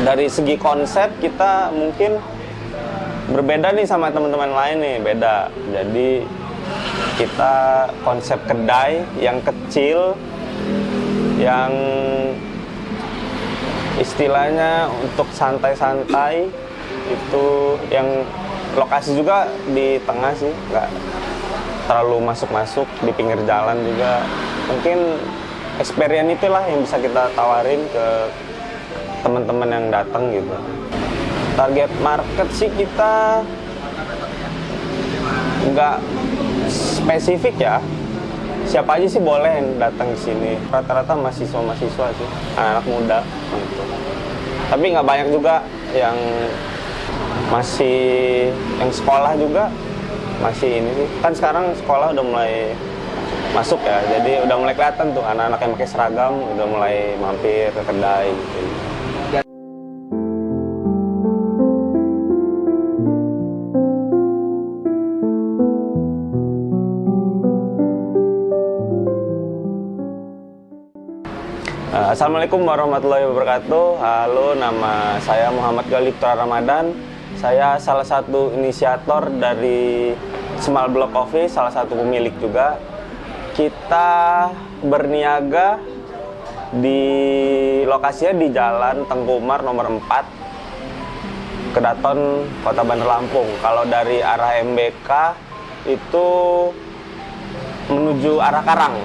dari segi konsep kita mungkin berbeda nih sama teman-teman lain nih, beda. Jadi kita konsep kedai yang kecil, yang istilahnya untuk santai-santai, itu yang lokasi juga di tengah sih, nggak terlalu masuk-masuk, di pinggir jalan juga. Mungkin experience itulah yang bisa kita tawarin ke teman-teman yang datang gitu. Target market sih kita nggak spesifik ya. Siapa aja sih boleh yang datang ke sini. Rata-rata mahasiswa-mahasiswa sih, anak muda gitu. Tapi nggak banyak juga yang masih yang sekolah juga masih ini sih. Kan sekarang sekolah udah mulai masuk ya. Jadi udah mulai kelihatan tuh anak-anak yang pakai seragam udah mulai mampir ke kedai gitu. Assalamualaikum warahmatullahi wabarakatuh. Halo, nama saya Muhammad Galih Putra Ramadan. Saya salah satu inisiator dari Small Block Coffee, salah satu pemilik juga. Kita berniaga di lokasinya di Jalan Tengku Umar nomor 4, Kedaton, Kota Bandar Lampung. Kalau dari arah MBK itu menuju arah Karang,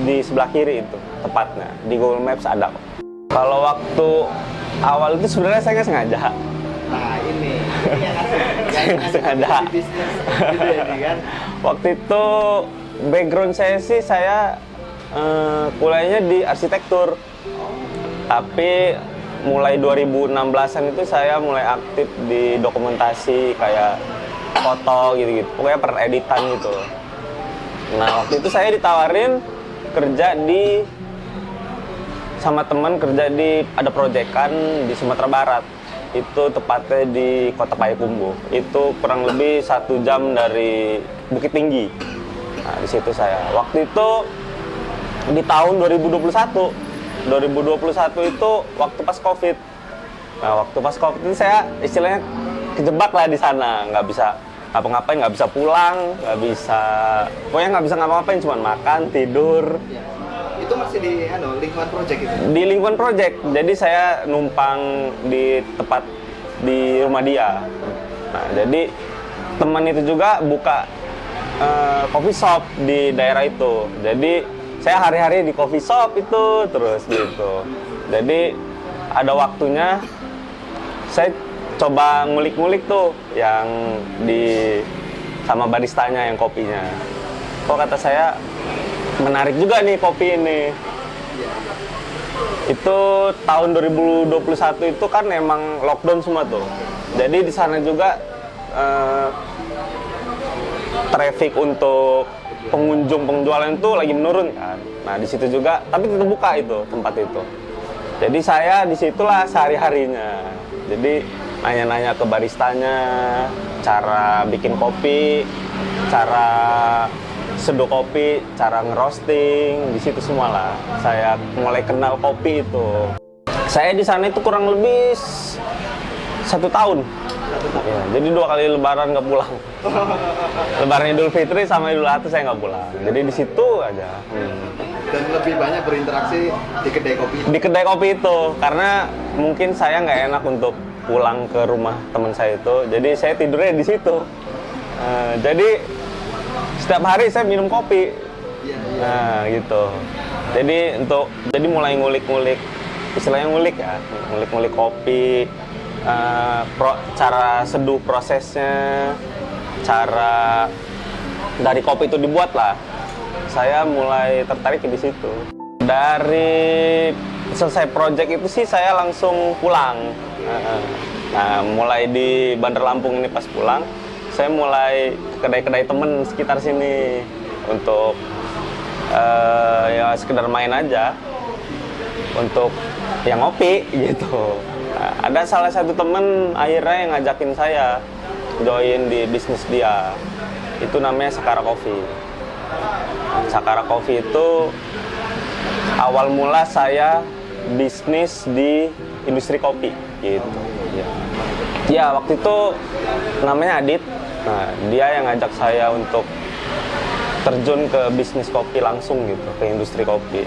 di sebelah kiri itu tepatnya, di Google Maps ada. Kalau waktu awal itu sebenarnya saya nggak sengaja. Nah ini Saya nggak sengaja. Waktu itu background saya sih, saya kuliahnya di arsitektur. Tapi mulai 2016-an itu saya mulai aktif di dokumentasi kayak foto gitu-gitu, pokoknya pereditan gitu. Nah waktu itu saya ditawarin kerja sama teman, kerja di ada proyekan di Sumatera Barat, itu tepatnya di Kota Payakumbuh. Itu kurang lebih 1 jam dari Bukit Tinggi. Nah di situ saya waktu itu di tahun 2021 itu waktu pas COVID. Nah waktu pas COVID itu saya istilahnya kejebak lah di sana, nggak bisa ngapa-ngapain, nggak bisa pulang, pokoknya nggak bisa ngapa-ngapain, cuma makan, tidur. Ya. Itu masih di lingkungan project itu? Di lingkungan project, jadi saya numpang di tempat di rumah dia. Nah, jadi teman itu juga buka coffee shop di daerah itu. Jadi saya hari-hari di coffee shop itu terus gitu. Jadi ada waktunya saya coba ngulik-ngulik tuh yang di sama baristanya yang kopinya. Kok kata saya menarik juga nih kopi ini. Itu tahun 2021 itu kan emang lockdown semua tuh. Jadi di sana juga traffic untuk pengunjung penjualan itu lagi menurun kan. Nah di situ juga, tapi tetap buka itu tempat itu. Jadi saya disitulah sehari-harinya. Jadi nanya-nanya ke baristanya, cara bikin kopi, cara seduh kopi, cara ngerosting, di situ semua lah. Saya mulai kenal kopi itu. Saya di sana itu kurang lebih 1 tahun. Ya, jadi 2 kali lebaran nggak pulang. Lebaran Idul Fitri sama Idul Adha saya nggak pulang. Jadi di situ aja. Dan lebih banyak berinteraksi di kedai kopi. Di kedai kopi itu, karena mungkin saya nggak enak untuk pulang ke rumah teman saya itu, jadi saya tidurnya di situ. Jadi setiap hari saya minum kopi. Nah gitu. Jadi mulai ngulik-ngulik, istilahnya ngulik ya, ngulik-ngulik kopi, cara seduh prosesnya, cara dari kopi itu dibuat lah. Saya mulai tertarik di situ. Dari selesai project itu sih saya langsung pulang. Nah, mulai di Bandar Lampung ini pas pulang, saya mulai kedai-kedai temen sekitar sini untuk ya sekedar main aja, untuk yang ngopi gitu. Nah, ada salah satu temen akhirnya yang ngajakin saya join di bisnis dia. Itu namanya Sakara Coffee. Sakara Coffee itu awal mula saya bisnis di industri kopi gitu. Ya waktu itu namanya Adit. Nah dia yang ngajak saya untuk terjun ke bisnis kopi langsung gitu, ke industri kopi.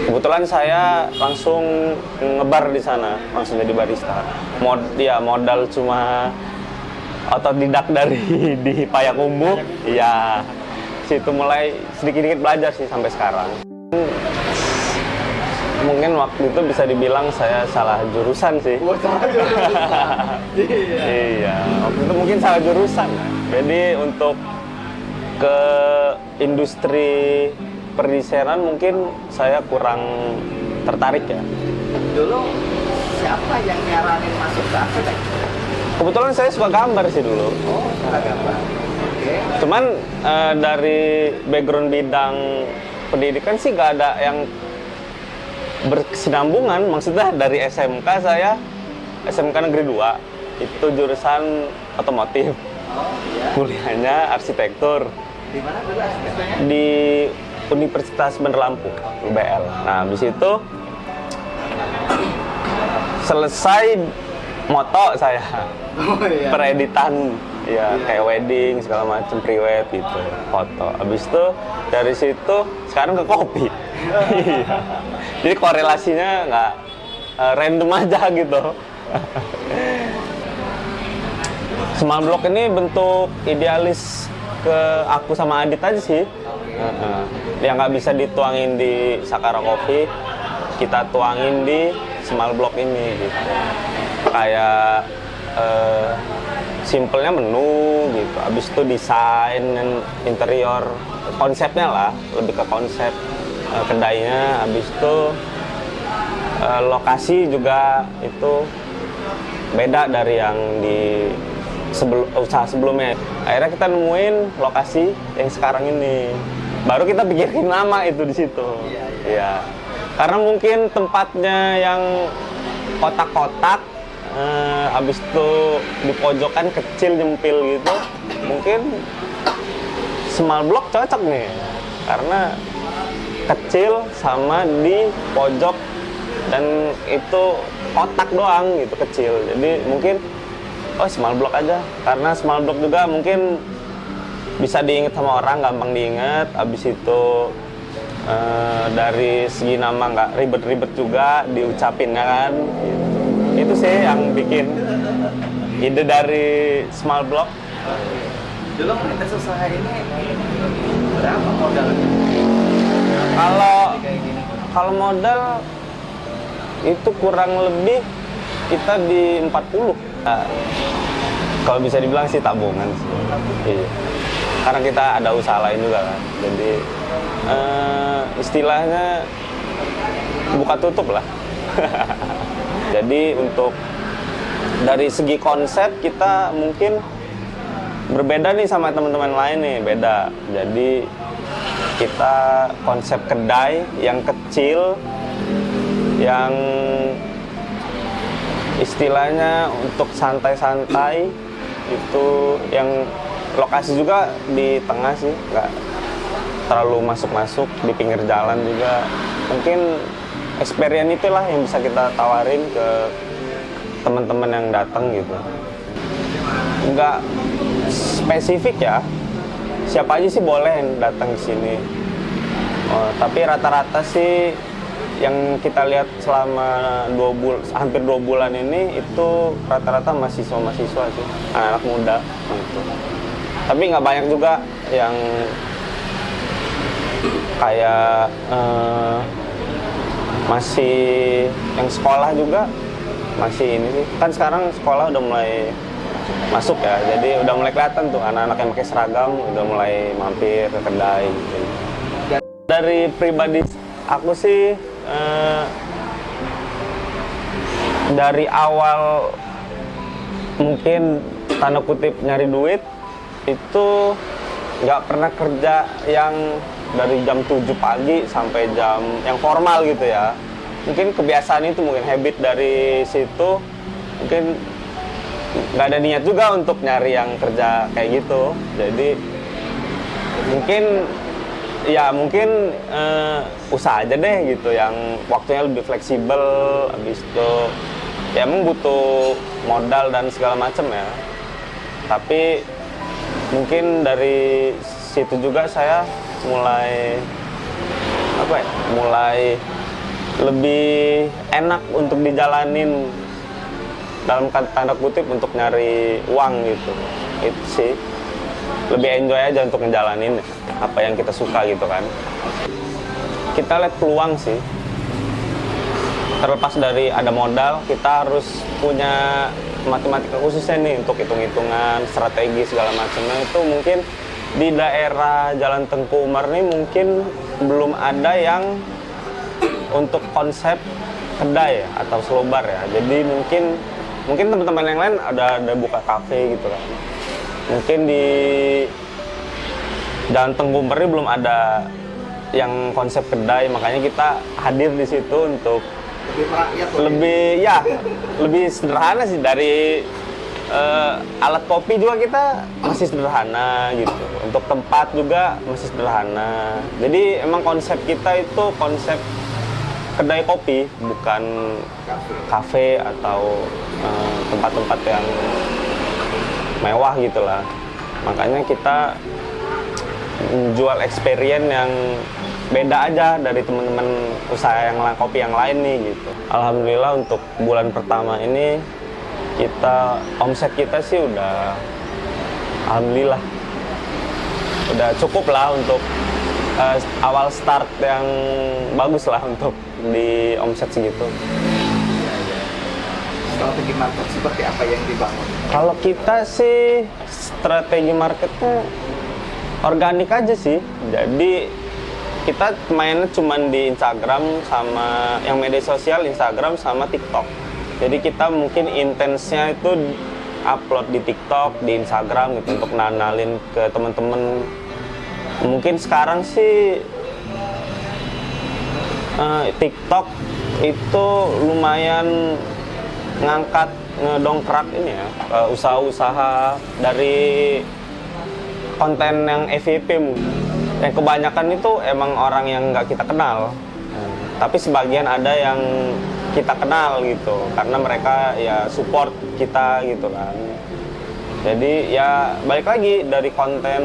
Kebetulan saya langsung ngebar di sana, langsung jadi barista. Modal cuma otodidak dari di Payakumbuh. Ya situ mulai sedikit-sedikit belajar sih sampai sekarang. Mungkin waktu itu bisa dibilang saya salah jurusan sih. Iya, waktu itu mungkin salah jurusan. Jadi untuk ke industri perdesainan mungkin saya kurang tertarik ya. Dulu siapa yang nyaranin masuk ke arsitek? Kebetulan saya suka gambar sih dulu. Oh, suka gambar. Oke. Cuman dari background bidang pendidikan sih gak ada yang berkesinambungan. Maksudnya dari SMK saya, SMK Negeri 2, itu jurusan otomotif. Oh, iya. Kuliahnya arsitektur Di mana dulu arsitekturnya? di Universitas Bandar Lampung, UBL. Nah, habis itu selesai moto saya. Oh iya. Pereditan ya, Iya. kayak wedding segala macam, pre-wed gitu, foto. Habis itu dari situ sekarang ke kopi. Iya. Jadi korelasinya nggak random aja gitu. Small Block ini bentuk idealis ke aku sama Adit aja sih. Yang nggak bisa dituangin di Sakara Coffee, kita tuangin di Small Block ini gitu. Kayak simpelnya menu gitu, habis itu desain dan interior, konsepnya lah, lebih ke konsep kedainya, habis itu lokasi juga itu beda dari yang di usaha sebelumnya. Akhirnya kita nemuin lokasi yang sekarang ini, baru kita pikirin nama itu di situ. Iya. Karena mungkin tempatnya yang kotak-kotak, habis itu di pojokan kecil nyempil gitu, mungkin Small Block cocok nih karena kecil sama di pojok dan itu kotak doang gitu, kecil. Jadi mungkin Small Block aja, karena Small Block juga mungkin bisa diingat sama orang, gampang diingat. Habis itu dari segi nama nggak ribet-ribet juga diucapinnya kan gitu. Itu sih yang bikin ide dari Small Block. Dulu merintis usaha ini berapa modalnya? Kalau modal itu kurang lebih kita di 40. Nah, kalau bisa dibilang sih tabungan sih. Iya. Karena kita ada usaha lain juga kan. Jadi istilahnya buka tutup lah. Jadi untuk dari segi konsep kita mungkin berbeda nih sama teman-teman lain nih, beda. Jadi kita konsep kedai yang kecil, yang istilahnya untuk santai-santai, itu yang lokasi juga di tengah sih, nggak terlalu masuk-masuk, di pinggir jalan juga. Mungkin experience itulah yang bisa kita tawarin ke teman-teman yang datang gitu. Nggak spesifik ya, siapa aja sih boleh yang datang ke sini. Tapi rata-rata sih yang kita lihat selama hampir 2 bulan ini itu rata-rata mahasiswa-mahasiswa sih, anak muda gitu. Tapi nggak banyak juga yang kayak masih yang sekolah juga masih ini sih. Kan sekarang sekolah udah mulai masuk ya, jadi udah mulai kelihatan tuh anak-anak yang pakai seragam udah mulai mampir ke kedai gitu. Dari pribadi aku sih dari awal mungkin tanda kutip nyari duit itu nggak pernah kerja yang dari jam 7 pagi sampai jam yang formal gitu ya. Mungkin kebiasaan itu, mungkin habit dari situ, mungkin nggak ada niat juga untuk nyari yang kerja kayak gitu. Jadi mungkin ya mungkin usaha aja deh gitu yang waktunya lebih fleksibel. Habis itu ya emang butuh modal dan segala macam ya, tapi mungkin dari situ juga saya mulai mulai lebih enak untuk dijalanin, dalam tanda kutip, untuk nyari uang gitu. Itu sih lebih enjoy aja untuk ngejalanin apa yang kita suka gitu kan. Kita lihat peluang sih, terlepas dari ada modal, kita harus punya matematika khususnya nih untuk hitung-hitungan strategi segala macamnya. Itu mungkin di daerah Jalan Tengku Umar nih mungkin belum ada yang untuk konsep kedai atau slobar ya. Jadi mungkin teman-teman yang lain ada buka kafe gitu kan. Mungkin di Jalan Tengku Umar ini belum ada yang konsep kedai, makanya kita hadir di situ untuk Lebih merakyat. lebih sederhana sih. Dari alat kopi juga kita masih sederhana gitu. Untuk tempat juga masih sederhana. Jadi emang konsep kita itu konsep kedai kopi, bukan kafe atau tempat-tempat yang mewah gitulah. Makanya kita menjual experience yang beda aja dari teman-teman usaha yang kopi yang lain nih gitu. Alhamdulillah untuk bulan pertama ini omset kita sih udah alhamdulillah udah cukup lah untuk awal start yang bagus lah untuk di omset segitu. Strategi market seperti apa yang dibangun? Kalau kita sih strategi marketnya organik aja sih. Jadi kita mainnya cuman di Instagram sama yang media sosial, Instagram sama TikTok. Jadi kita mungkin intensnya itu upload di TikTok, di Instagram gitu untuk nanalin ke teman-teman. Mungkin sekarang sih TikTok itu lumayan ngedongkrak ini ya, usaha-usaha dari konten yang FYP mungkin. Yang kebanyakan itu emang orang yang nggak kita kenal, tapi sebagian ada yang kita kenal gitu, karena mereka ya support kita gitu kan. Jadi ya balik lagi dari konten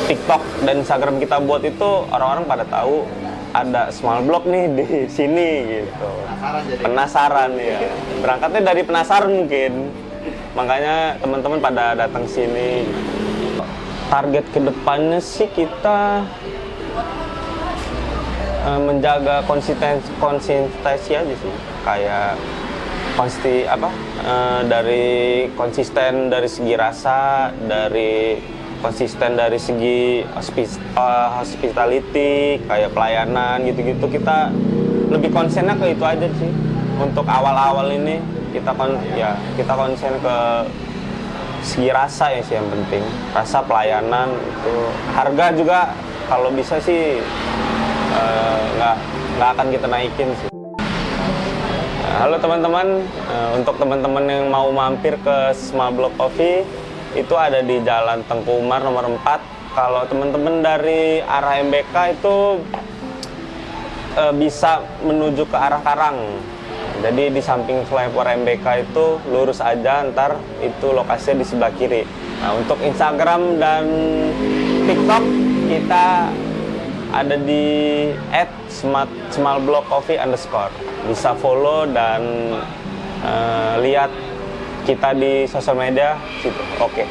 TikTok dan Instagram kita buat itu, orang-orang pada tahu ada Small Block nih di sini gitu. Penasaran ya. Berangkatnya dari penasaran mungkin. Makanya teman-teman pada datang sini. Target kedepannya sih kita menjaga konsistensi aja sih. Kayak dari konsisten dari segi rasa, dari konsisten dari segi hospitality, kayak pelayanan gitu-gitu. Kita lebih konsennya ke itu aja sih. Untuk awal-awal ini kita konsen ke segi rasa ya sih yang penting. Rasa, pelayanan itu. Harga juga kalau bisa sih nggak akan kita naikin sih. Halo teman-teman, untuk teman-teman yang mau mampir ke Small Block Coffee, itu ada di Jalan Tengku Umar nomor 4. Kalau teman-teman dari arah MBK itu bisa menuju ke arah Karang. Jadi di samping flyover MBK itu lurus aja, ntar itu lokasinya di sebelah kiri. Nah, untuk Instagram dan TikTok kita ada di @smallblockcoffee_. Bisa follow dan lihat kita di sosial media situ. Oke.